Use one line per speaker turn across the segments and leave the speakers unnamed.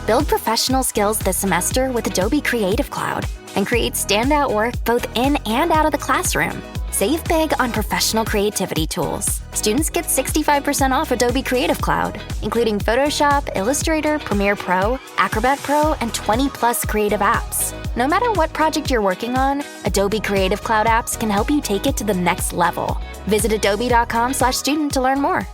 Build professional skills this semester with Adobe Creative Cloud and create standout work both in and out of the classroom. Save big on professional creativity tools. Students get 65% off Adobe Creative Cloud, including Photoshop, Illustrator, Premiere Pro, Acrobat Pro, and 20+ creative apps. No matter what project you're working on, Adobe Creative Cloud apps can help you take it to the next level. Visit adobe.com/student to learn more.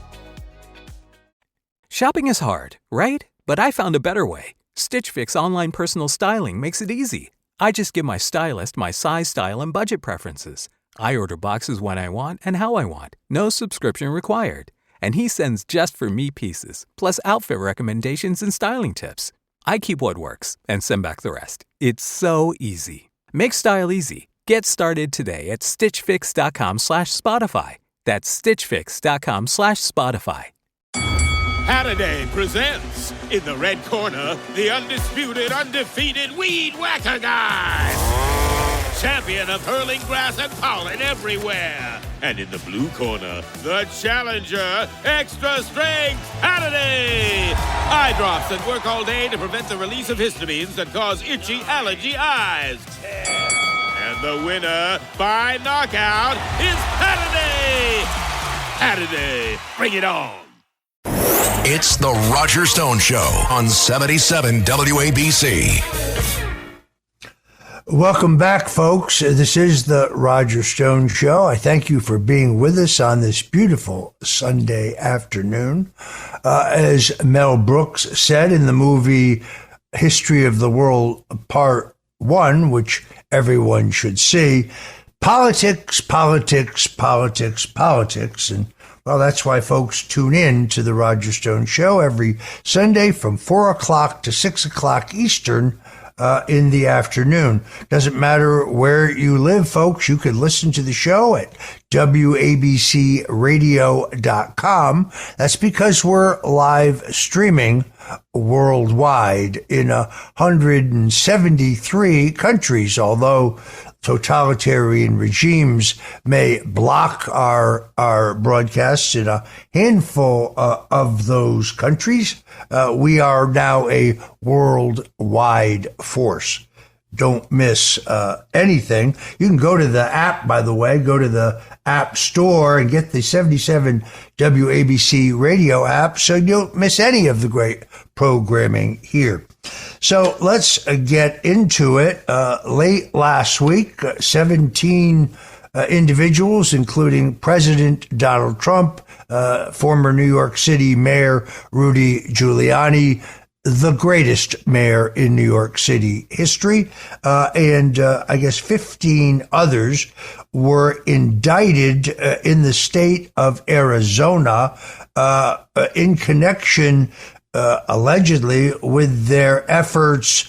Shopping is hard, right? But I found a better way. Stitch Fix online personal styling makes it easy. I just give my stylist my size, style, and budget preferences. I order boxes when I want and how I want. No subscription required. And he sends just for me pieces, plus outfit recommendations and styling tips. I keep what works and send back the rest. It's so easy. Make style easy. Get started today at stitchfix.com/Spotify. That's stitchfix.com/Spotify.
Holiday presents, in the red corner, the undisputed, undefeated Weed Whacker Guy. Champion of hurling grass and pollen everywhere. And in the blue corner, the challenger, extra strength, Holiday. Eye drops that work all day to prevent the release of histamines that cause itchy allergy eyes. And the winner by knockout is Holiday. Holiday, bring it on.
It's the Roger Stone Show on 77 WABC.
Welcome back, folks. This is the Roger Stone Show. I thank you for being with us on this beautiful Sunday afternoon. As Mel Brooks said in the movie History of the World Part 1, which everyone should see, politics, politics, politics, politics. And well, that's why folks tune in to the Roger Stone Show every Sunday from 4 o'clock to 6 o'clock Eastern in the afternoon. Doesn't matter where you live, folks. You can listen to the show at WABCradio.com. That's because we're live streaming worldwide in 173 countries, although totalitarian regimes may block our broadcasts in a handful of those countries. We are now a worldwide force. Don't miss anything. You can go to the app, by the way, go to the App Store and get the 77 WABC radio app so you don't miss any of the great programming here. So let's get into it. Late last week, 17 individuals, including President Donald Trump, former New York City Mayor Rudy Giuliani, the greatest mayor in New York City history, and I guess 15 others were indicted in the state of Arizona in connection allegedly with their efforts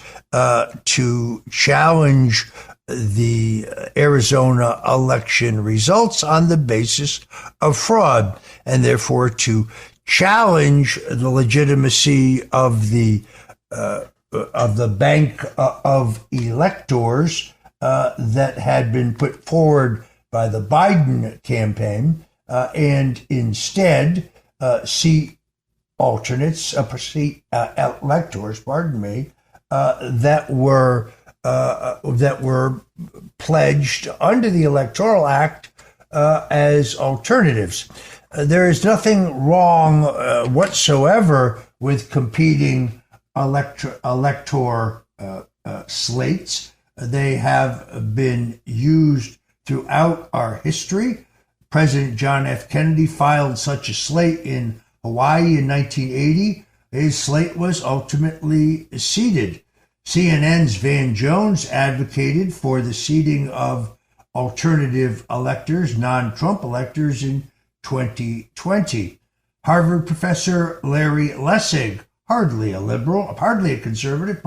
to challenge the Arizona election results on the basis of fraud, and therefore to challenge the legitimacy of the bank of electors that had been put forward by the Biden campaign, and instead seat alternates, electors, that were pledged under the Electoral Act as alternatives. There is nothing wrong whatsoever with competing elector slates. They have been used throughout our history. President John F. Kennedy filed such a slate in Hawaii in 1980. His slate was ultimately seated. CNN's Van Jones advocated for the seating of alternative electors, non-Trump electors, in 2020. Harvard professor Larry Lessig, hardly a liberal, hardly a conservative,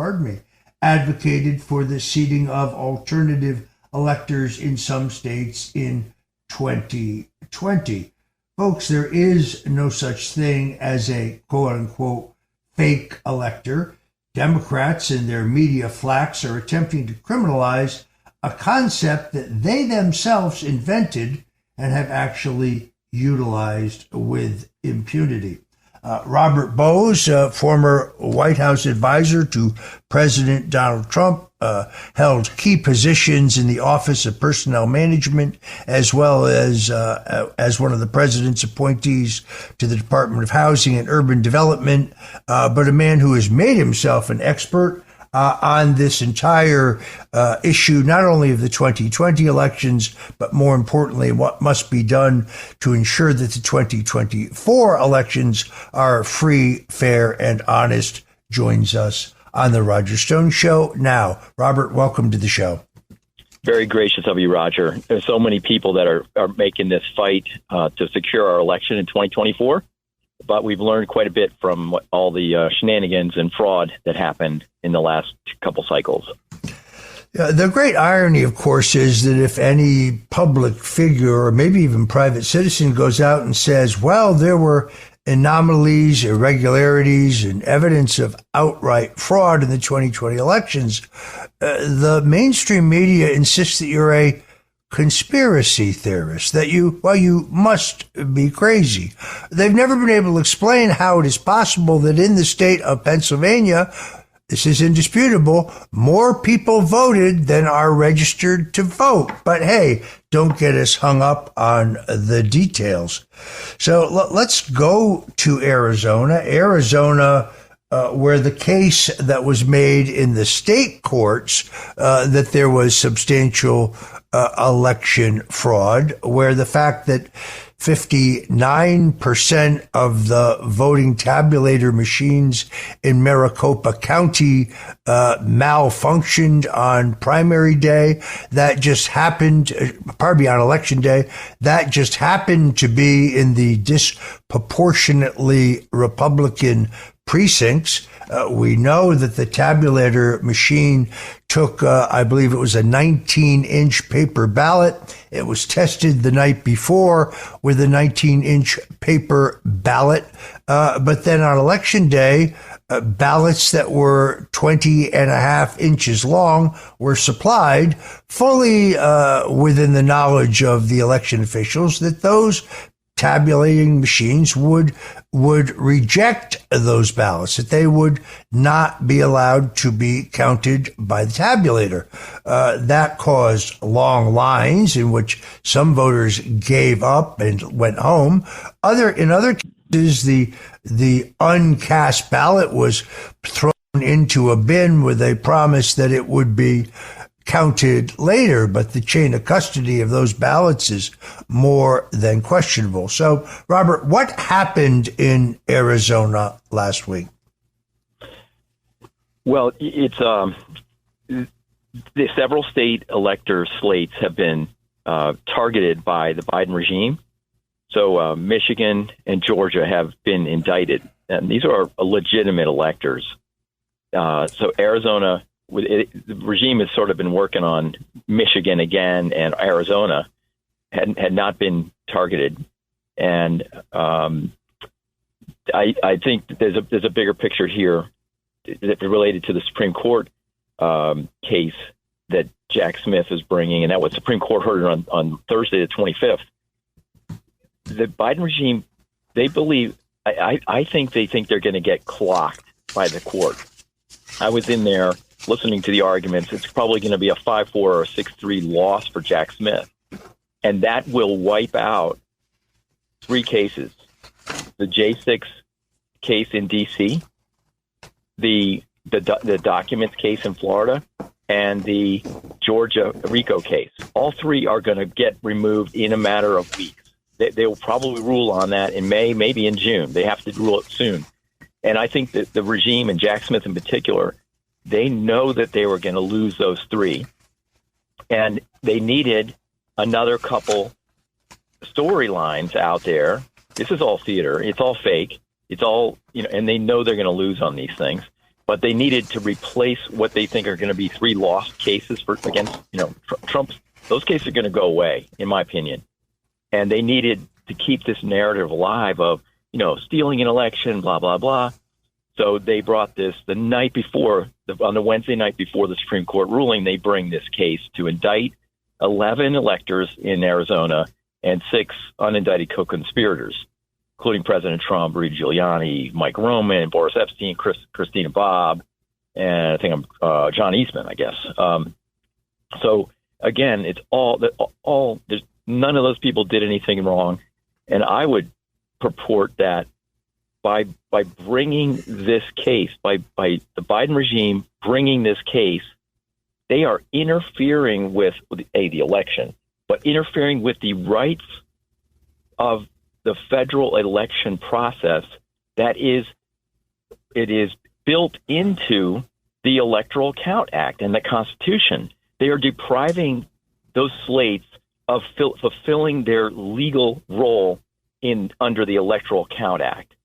advocated for the seating of alternative electors in some states in 2020. Folks, there is no such thing as a quote-unquote fake elector. Democrats and their media flacks are attempting to criminalize a concept that they themselves invented and have actually utilized with impunity. Robert Bose, former White House advisor to President Donald Trump, held key positions in the Office of Personnel Management, as well as one of the president's appointees to the Department of Housing and Urban Development, but a man who has made himself an expert on this entire issue, not only of the 2020 elections, but more importantly, what must be done to ensure that the 2024 elections are free, fair, and honest, joins us on the Roger Stone Show. Now, Robert, welcome to the show.
Very gracious of you, Roger. There's so many people that are making this fight to secure our election in 2024. But we've learned quite a bit from all the shenanigans and fraud that happened in the last couple cycles.
The great irony, of course, is that if any public figure or maybe even private citizen goes out and says, well, there were anomalies, irregularities, and evidence of outright fraud in the 2020 elections, the mainstream media insists that you're a conspiracy theorist, that you must be crazy. They've never been able to explain how it is possible that in the state of Pennsylvania, this is indisputable, more people voted than are registered to vote. But hey, don't get us hung up on the details. So let's go to Arizona. Where the case that was made in the state courts that there was substantial election fraud, where the fact that 59% of the voting tabulator machines in Maricopa County malfunctioned on primary day. That just happened, on election day. That just happened to be in the disproportionately Republican precincts. We know that the tabulator machine took, I believe it was a 19-inch paper ballot. It was tested the night before with a 19-inch paper ballot. But then on election day, ballots that were 20 and a half inches long were supplied, fully within the knowledge of the election officials that those tabulating machines would reject those ballots, that they would not be allowed to be counted by the tabulator. That caused long lines in which some voters gave up and went home. In other cases, the uncast ballot was thrown into a bin with a promise that it would be counted later, but the chain of custody of those ballots is more than questionable. So, Robert, what happened in Arizona last week?
Well, it's the several state elector slates have been targeted by the Biden regime. So Michigan and Georgia have been indicted, and these are legitimate electors. So Arizona, the regime has sort of been working on Michigan again, and Arizona had not been targeted. And I think that there's a bigger picture here that related to the Supreme Court case that Jack Smith is bringing, and that was Supreme Court heard on Thursday the 25th. The Biden regime, they believe, I think they think they're going to get clocked by the court. I was in there listening to the arguments. It's probably going to be a 5-4 or a 6-3 loss for Jack Smith. And that will wipe out 3 cases. The J6 case in D.C., the documents case in Florida, and the Georgia RICO case. All 3 are going to get removed in a matter of weeks. They will probably rule on that in May, maybe in June. They have to rule it soon. And I think that the regime, and Jack Smith in particular, they know that they were going to lose those 3. And they needed another couple storylines out there. This is all theater. It's all fake. It's all, and they know they're going to lose on these things. But they needed to replace what they think are going to be 3 lost cases against Trump. Those cases are going to go away, in my opinion. And they needed to keep this narrative alive of, stealing an election, blah, blah, blah. So they brought this the night before, on the Wednesday night before the Supreme Court ruling, they bring this case to indict 11 electors in Arizona and 6 unindicted co-conspirators including President Trump, Rudy Giuliani, Mike Roman, Boris Epstein, Christina Bobb, and I think John Eastman, I guess. So again, it's all there's none of those people did anything wrong, and I would purport that by bringing this case, by the Biden regime bringing this case, they are interfering with the election, but interfering with the rights of the federal election process it is built into the Electoral Count Act and the Constitution. They are depriving those slates of fulfilling their legal role under the Electoral Count Act.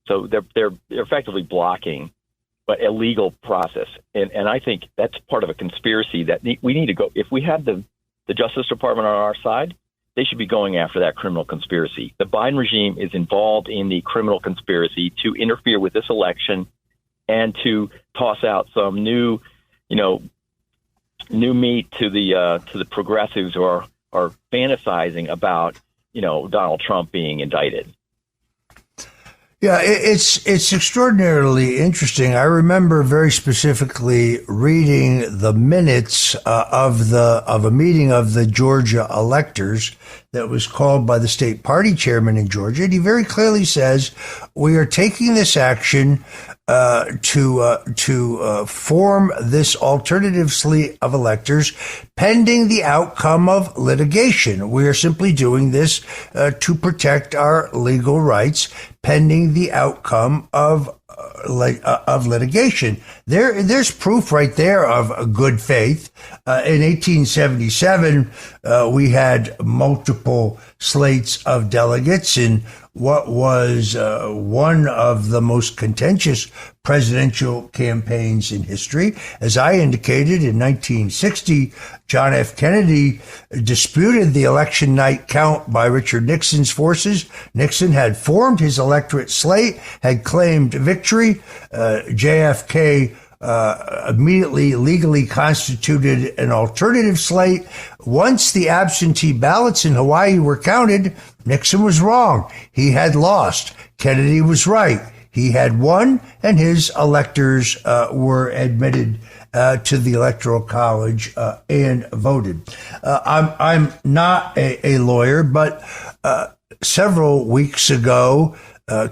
So they're effectively blocking a legal process. And I think that's part of a conspiracy that we need to go. If we had the Justice Department on our side, they should be going after that criminal conspiracy. The Biden regime is involved in the criminal conspiracy to interfere with this election and to toss out some new meat to the progressives who are fantasizing about, Donald Trump being indicted.
Yeah, it's extraordinarily interesting. I remember very specifically reading the minutes of a meeting of the Georgia electors that was called by the state party chairman in Georgia. And he very clearly says, we are taking this action to form this alternative slate of electors pending the outcome of litigation. We are simply doing this to protect our legal rights pending the outcome of litigation. There's proof right there of good faith. In 1877, we had multiple slates of delegates in what was one of the most contentious presidential campaigns in history. As I indicated, in 1960, John F. Kennedy disputed the election night count by Richard Nixon's forces. Nixon had formed his electorate slate, had claimed victory. JFK immediately legally constituted an alternative slate. Once the absentee ballots in Hawaii were counted, Nixon was wrong. He had lost. Kennedy was right. He had won, and his electors were admitted to the Electoral College and voted. I'm not a lawyer, but several weeks ago,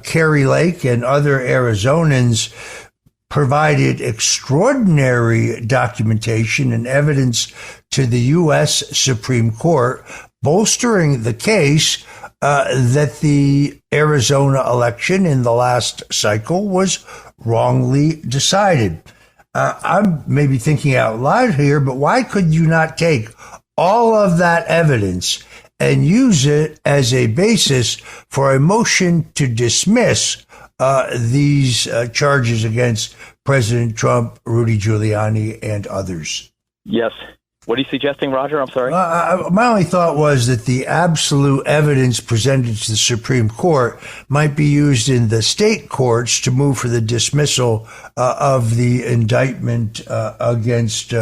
Kari Lake and other Arizonans provided extraordinary documentation and evidence to the U.S. Supreme Court, bolstering the case that the Arizona election in the last cycle was wrongly decided. I'm maybe thinking out loud here, but why could you not take all of that evidence and use it as a basis for a motion to dismiss these charges against President Trump, Rudy Giuliani, and others?
Yes. What are you suggesting, Roger? I'm sorry.
My only thought was that the absolute evidence presented to the Supreme Court might be used in the state courts to move for the dismissal of the indictment against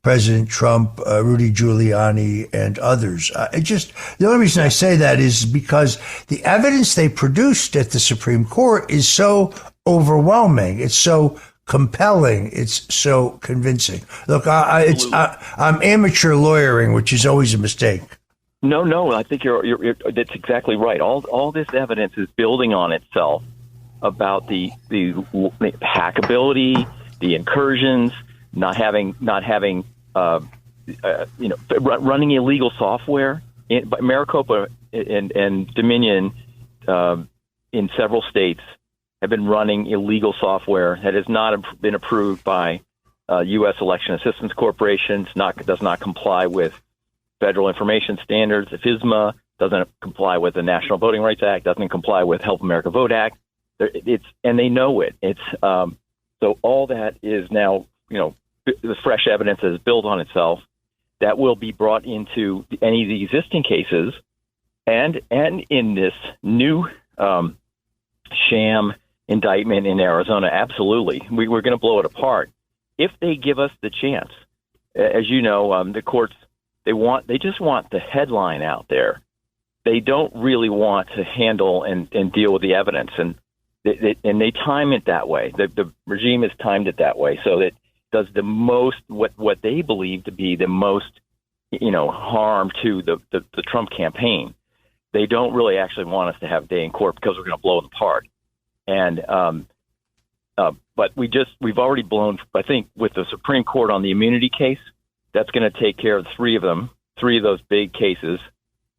President Trump, Rudy Giuliani, and others. The only reason I say that is because the evidence they produced at the Supreme Court is so overwhelming. It's so compelling. It's so convincing. Look, I'm amateur lawyering, which is always a mistake.
No, I think that's exactly right. All this evidence is building on itself about the hackability, the incursions, not having running illegal software. Maricopa and Dominion in several states have been running illegal software that has not been approved by U.S. Election Assistance Corporation, does not comply with federal information standards. The FISMA doesn't comply with the National Voting Rights Act, doesn't comply with Help America Vote Act. And they know it. So all that is now, the fresh evidence that is built on itself that will be brought into any of the existing cases, and in this new sham indictment in Arizona. Absolutely. We're going to blow it apart if they give us the chance. As you know, the courts, they just want the headline out there they don't really want to handle and deal with the evidence, and they time it that way. The regime has timed it that way, so that does the most what they believe to be the most harm to the Trump campaign. They don't really actually want us to have a day in court because we're going to blow them apart. And but we've already blown, I think, with the Supreme Court on the immunity case. That's going to take care of three of those big cases.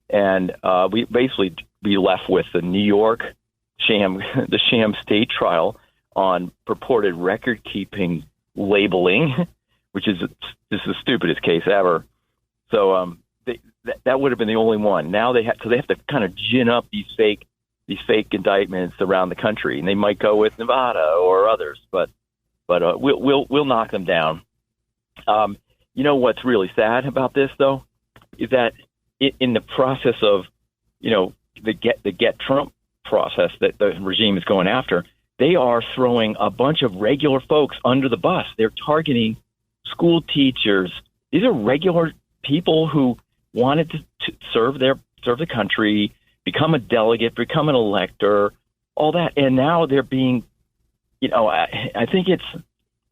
And we basically be left with the New York sham state trial on purported record-keeping labeling, which is just the stupidest case ever. So that would have been the only one. Now they have to kind of gin up these fake indictments around the country, and they might go with Nevada or others, but we'll knock them down. What's really sad about this, though, is that in the process of the get Trump process that the regime is going after, they are throwing a bunch of regular folks under the bus. They're targeting school teachers. These are regular people who wanted to serve the country, become a delegate, become an elector, all that. And now they're being, I think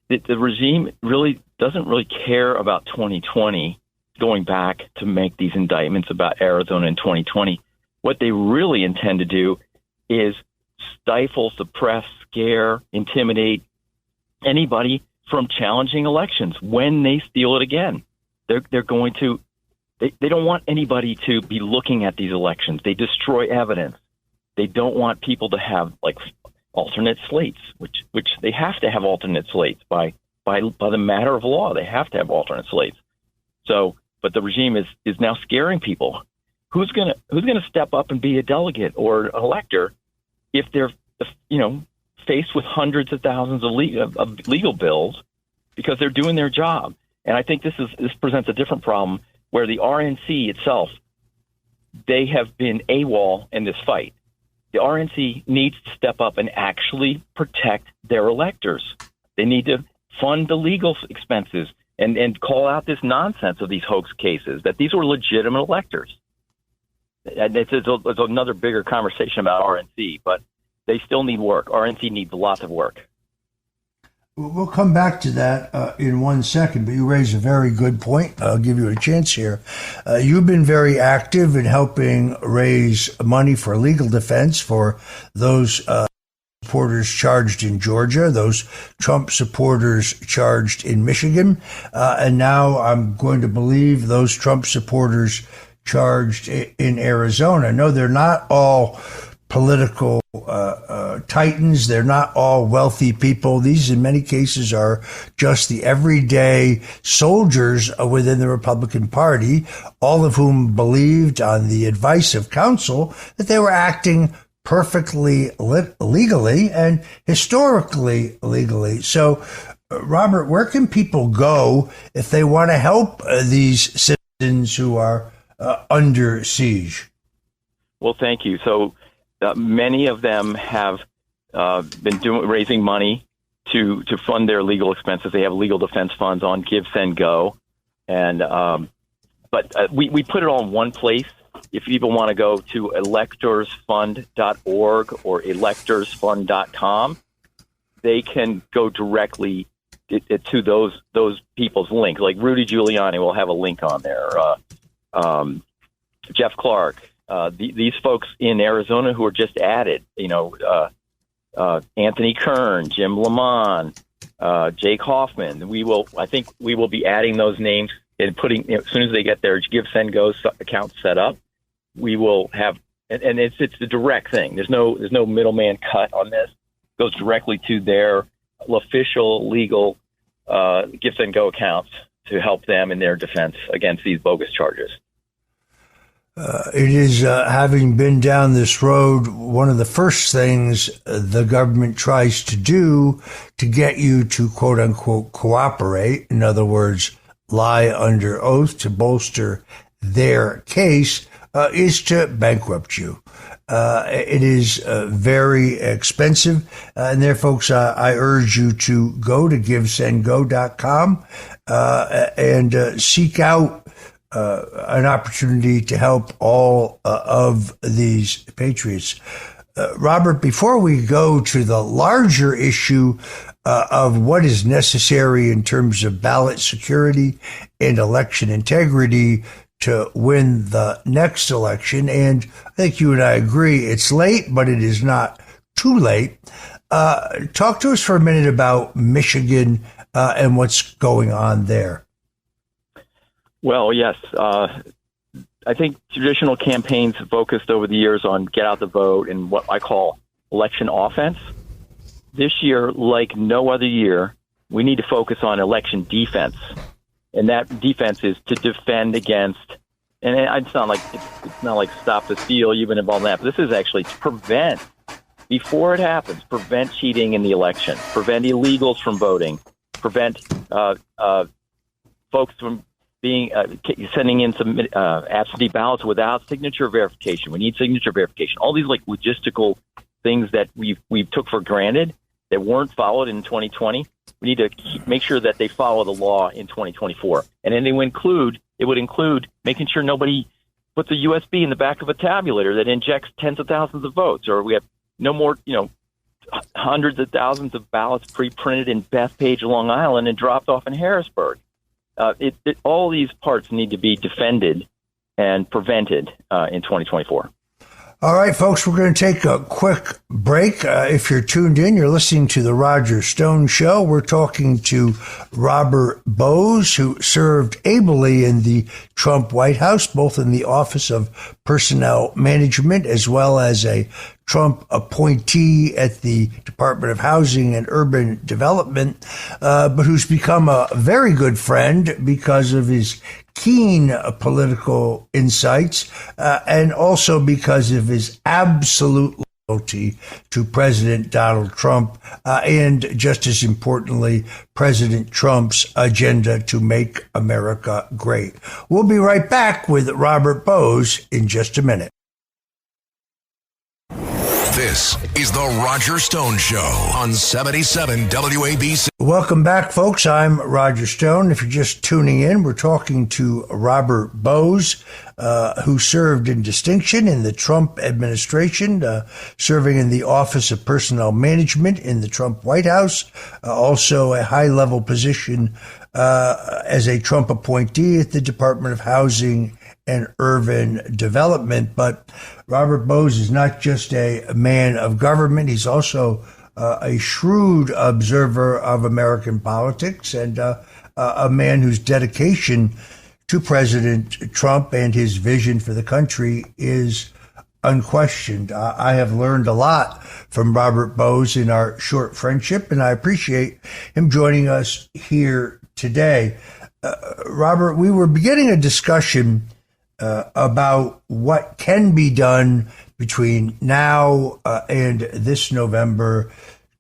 the regime really doesn't really care about 2020, going back to make these indictments about Arizona in 2020. What they really intend to do is stifle, suppress, scare, intimidate anybody from challenging elections when they steal it again. They're going to. They don't want anybody to be looking at these elections. They destroy evidence. They don't want people to have alternate slates, which they have to have alternate slates by the matter of law. They have to have alternate slates. So, but the regime is now scaring people. Who's gonna step up and be a delegate or an elector if they're faced with hundreds of thousands of legal bills because they're doing their job? And I think this presents a different problem, where the RNC itself, they have been AWOL in this fight. The RNC needs to step up and actually protect their electors. They need to fund the legal expenses and call out this nonsense of these hoax cases, that these were legitimate electors. And it's another bigger conversation about RNC, but they still need work. RNC needs lots of work.
We'll come back to that in 1 second, but you raise a very good point. I'll give you a chance here. You've been very active in helping raise money for legal defense for those supporters charged in Georgia, those Trump supporters charged in Michigan, and now I'm going to believe those Trump supporters charged in Arizona. No, they're not all political titans. They're not all wealthy people. These, in many cases, are just the everyday soldiers within the Republican Party, all of whom believed, on the advice of counsel, that they were acting perfectly legally and historically legally. So, Robert, where can people go if they want to help these citizens who are under siege?
Well, thank you. So many of them have been raising money to fund their legal expenses. They have legal defense funds on Give, Send, Go, and but we put it all in one place. If people want to go to electorsfund.org or electorsfund.com, they can go directly to those people's links. Like Rudy Giuliani will have a link on there. Jeff Clark. These folks in Arizona who are just added, Anthony Kern, Jim Lamont, Jake Hoffman. I think we will be adding those names and putting, as soon as they get their Give, Send, Go account set up, we will have, and it's a direct thing. There's no middleman cut on this. It goes directly to their official legal Give, Send, Go accounts to help them in their defense against these bogus charges.
It is, having been down this road, one of the first things the government tries to do to get you to, quote unquote, cooperate, in other words, lie under oath to bolster their case, is to bankrupt you. It is very expensive. And there, folks, I urge you to go to GiveSendGo.com and seek out an opportunity to help all of these patriots. Robert, before we go to the larger issue of what is necessary in terms of ballot security and election integrity to win the next election, and I think you and I agree it's late, but it is not too late. Talk to us for a minute about Michigan and what's going on there.
Well, yes. I think traditional campaigns have focused over the years on get out the vote and what I call election offense. This year, like no other year, we need to focus on election defense. And that defense is to defend against, and it's not like stop the steal, you've been involved in that, but this is actually to prevent, before it happens, prevent cheating in the election, prevent illegals from voting, prevent folks from sending in some absentee ballots without signature verification. We need signature verification. All these like logistical things that we took for granted that weren't followed in 2020. We need to make sure that they follow the law in 2024. And then it would include making sure nobody puts a USB in the back of a tabulator that injects tens of thousands of votes, or we have no more, hundreds of thousands of ballots pre-printed in Bethpage, Long Island, and dropped off in Harrisburg. All these parts need to be defended and prevented in 2024.
All right, folks, we're going to take a quick break. If you're tuned in, you're listening to The Roger Stone Show. We're talking to Robert Bose, who served ably in the Trump White House, both in the Office of Personnel Management as well as a Trump appointee at the Department of Housing and Urban Development, but who's become a very good friend because of his keen political insights and also because of his absolute loyalty to President Donald Trump and, just as importantly, President Trump's agenda to make America great. We'll be right back with Robert Bose in just a minute.
This is The Roger Stone Show on 77 WABC.
Welcome back, folks. I'm Roger Stone. If you're just tuning in, we're talking to Robert Bose, who served in distinction in the Trump administration, serving in the Office of Personnel Management in the Trump White House, also a high-level position as a Trump appointee at the Department of Housing and Urban Development. But Robert Bose is not just a man of government. He's also a shrewd observer of American politics and a man whose dedication to President Trump and his vision for the country is unquestioned. I have learned a lot from Robert Bose in our short friendship, and I appreciate him joining us here today. Robert, we were beginning a discussion about what can be done between now and this November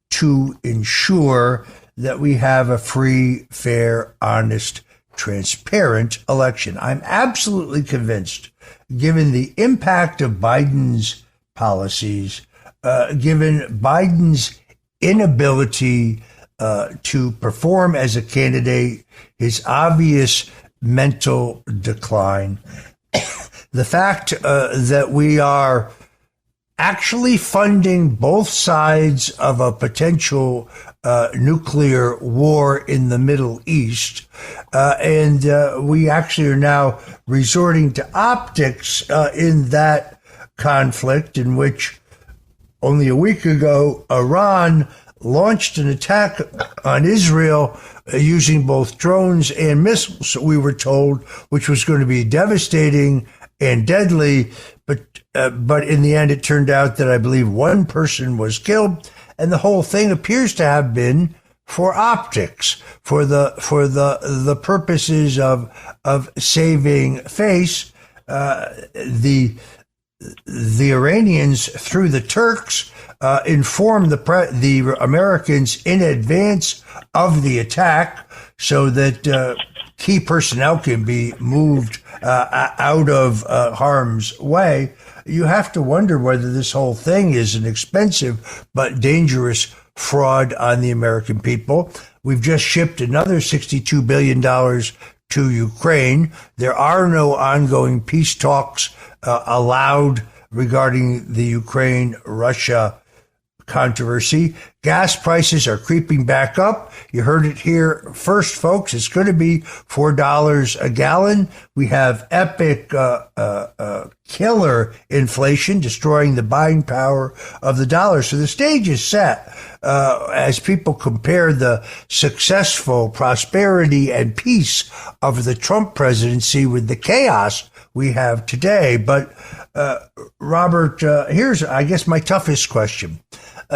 to ensure that we have a free, fair, honest, transparent election. I'm absolutely convinced, given the impact of Biden's policies, given Biden's inability to perform as a candidate, his obvious mental decline, the fact that we are actually funding both sides of a potential nuclear war in the Middle East, and we actually are now resorting to optics in that conflict, in which only a week ago Iran launched an attack on Israel using both drones and missiles, we were told, which was going to be devastating and deadly. But in the end, it turned out that I believe one person was killed, and the whole thing appears to have been for optics, for the purposes of saving face. The Iranians, through the Turks, informed the Americans in advance of the attack so that key personnel can be moved out of harm's way. You have to wonder whether this whole thing is an expensive but dangerous fraud on the American people. We've just shipped another $62 billion to Ukraine. There are no ongoing peace talks allowed regarding the Ukraine-Russia controversy. Gas prices are creeping back up. You heard it here first, folks. It's going to be $4 a gallon. We have epic killer inflation destroying the buying power of the dollar. So the stage is set as people compare the successful prosperity and peace of the Trump presidency with the chaos we have today. But Robert, here's, I guess, my toughest question.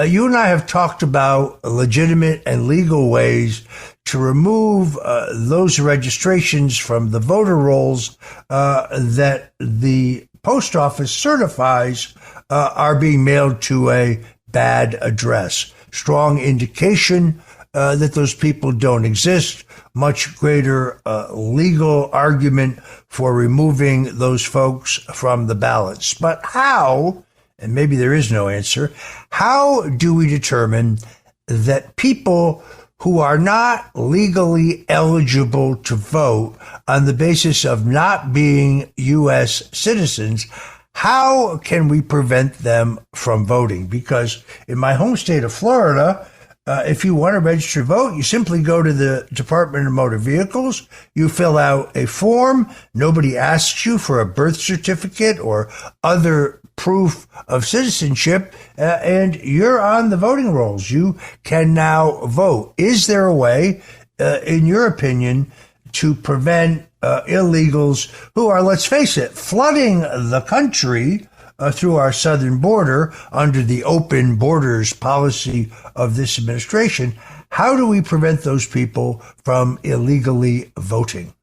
You and I have talked about legitimate and legal ways to remove those registrations from the voter rolls that the post office certifies are being mailed to a bad address. Strong indication that those people don't exist. Much greater legal argument for removing those folks from the ballots. But how, and maybe there is no answer, how do we determine that people who are not legally eligible to vote on the basis of not being U.S. citizens, how can we prevent them from voting? Because in my home state of Florida, if you want to register to vote, you simply go to the Department of Motor Vehicles, you fill out a form, nobody asks you for a birth certificate or other proof of citizenship, and you're on the voting rolls. You can now vote. Is there a way, in your opinion, to prevent illegals who are, let's face it, flooding the country through our southern border under the open borders policy of this administration? How do we prevent those people from illegally voting?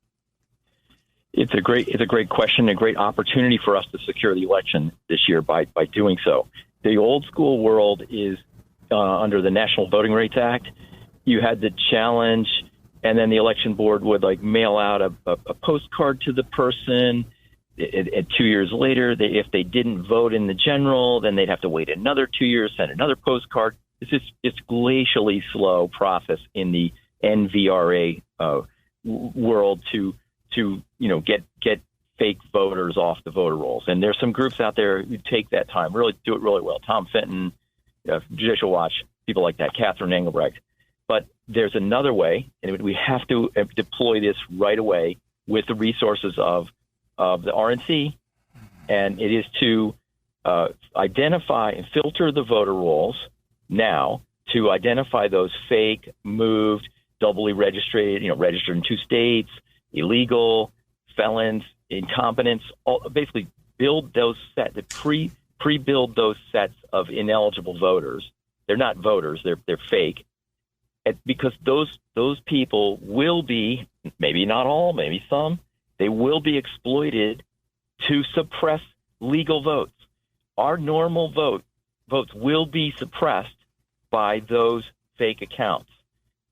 It's a great question, a great opportunity for us to secure the election this year by doing so. The old school world is under the National Voting Rights Act. You had the challenge, and then the election board would mail out a postcard to the person. And 2 years later, if they didn't vote in the general, then they'd have to wait another 2 years, send another postcard. It's glacially slow process in the NVRA world to get fake voters off the voter rolls. And there's some groups out there who take that time, really do it really well. Tom Fenton, Judicial Watch, people like that, Catherine Engelbrecht. But there's another way, and we have to deploy this right away with the resources of the RNC, and it is to identify and filter the voter rolls now to identify those fake, moved, doubly registered, registered in 2 states, illegal, felons, incompetents, basically build those pre-build those sets of ineligible voters. They're not voters, they're fake. Because those people will be, maybe not all, maybe some, they will be exploited to suppress legal votes. Our normal votes will be suppressed by those fake accounts.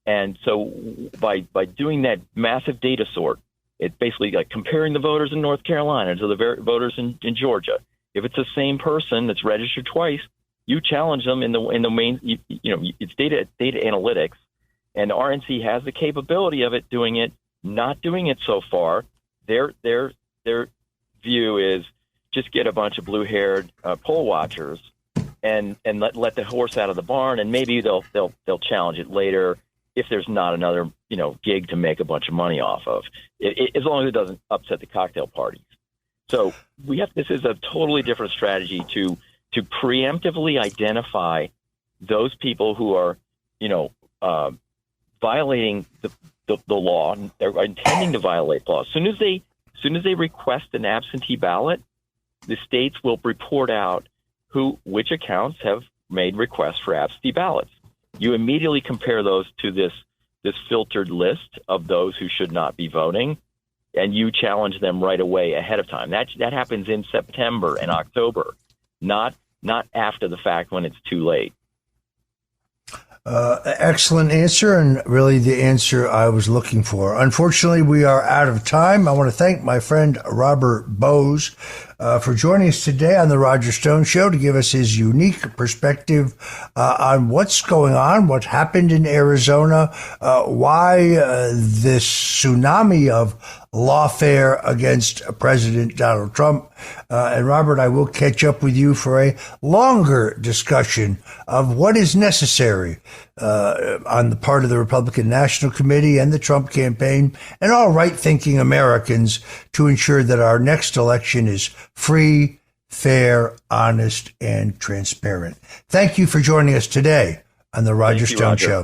And so by doing that massive data sort, it's basically like comparing the voters in North Carolina to the voters in Georgia. If it's the same person that's registered twice, you challenge them in the main, it's data analytics, and RNC has the capability of it doing it, not doing it so far. Their view is just get a bunch of blue-haired poll watchers and let the horse out of the barn, and maybe they'll challenge it later if there's not another gig to make a bunch of money off of, as long as it doesn't upset the cocktail parties. So this is a totally different strategy to preemptively identify those people who are violating the law. They're intending to violate the law. As soon as they request an absentee ballot, the states will report out which accounts have made requests for absentee ballots. You immediately compare those to this filtered list of those who should not be voting, and you challenge them right away ahead of time. That happens in September and October, not after the fact when it's too late.
Excellent answer, and really the answer I was looking for. Unfortunately, we are out of time. I want to thank my friend Robert Bose for joining us today on the Roger Stone Show to give us his unique perspective on what's going on, what happened in Arizona, why this tsunami of lawfare against President Donald Trump. And Robert, I will catch up with you for a longer discussion of what is necessary on the part of the Republican National Committee and the Trump campaign and all right-thinking Americans to ensure that our next election is free, fair, honest, and transparent. Thank you for joining us today on the Roger Stone Show.